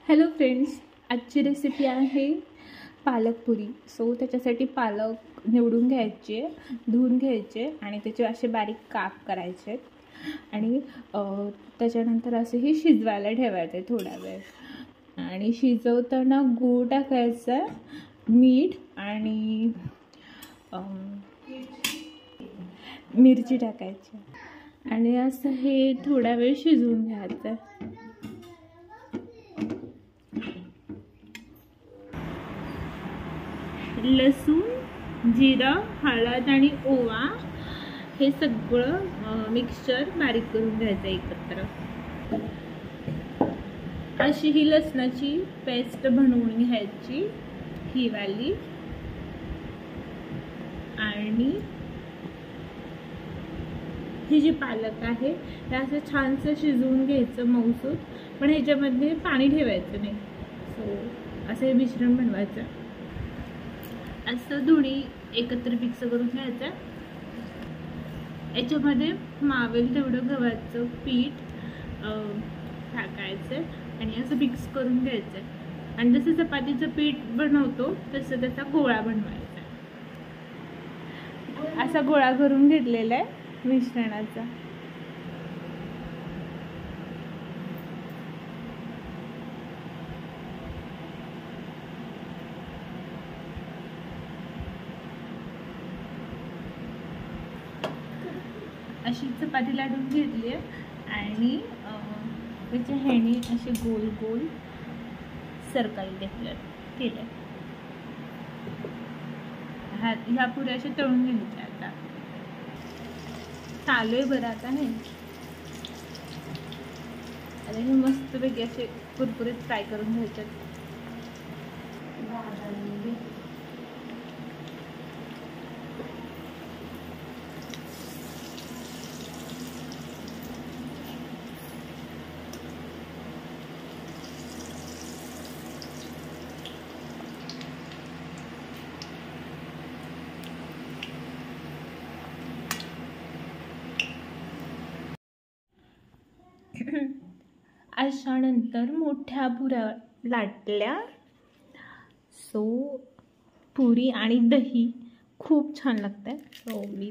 Hello friends, आजची recipe आहे पालक पुरी. सो त्याच्यासाठी पालक निवडून घ्यायचे, धुवून घ्यायचे आणि त्याचे असे बारीक काप करायचे आणि त्याच्यानंतर असे हे शिजवायला ठेवायचे थोडा वेळ. आणि शिजवताना गूळ टाकायचा, मीठ आणि मिरची टाकायची आणि असं हे थोडा वेळ शिजवून घ्यायचं. लसूण, जिरं, हळद आणि ओवा हे सगळं मिक्सचर बारीक करून घ्यायचं एकत्र. अशी ही लसणाची पेस्ट बनवून घ्यायची, ही वाली. आणि ही जी पालक आहे ते असं छानसं शिजवून घ्यायचं मऊसूत, पण ह्याच्यामध्ये पाणी ठेवायचं नाही. सो असं हे मिश्रण बनवायचं. असं दोन्ही एकत्र मिक्स करून घ्यायचं. याच्यामध्ये मावेल तेवढं गव्हाचं पीठ टाकायचं आणि असं मिक्स करून घ्यायचं. आणि जसं चपातीचं पीठ बनवतो तसं त्याचा गोळा बनवायचा. असा गोळा करून घेतलेला आहे मिश्रणाचा. अशी चपाती लाटून घेतली आहे आणि त्याच्या ह्याने असे गोल गोल सर्कल केले. ह्या पुऱ्या अशा तळून घ्यायच्या. आता चालू आहे बरं आता हे. आता हे मस्तपैकी असे कुरकुरीत फ्राय करून घ्यायचे. अशानंतर मोठ्या पुऱ्या लाटल्या. सो पुरी आणि दही खूप छान लागते. सो मी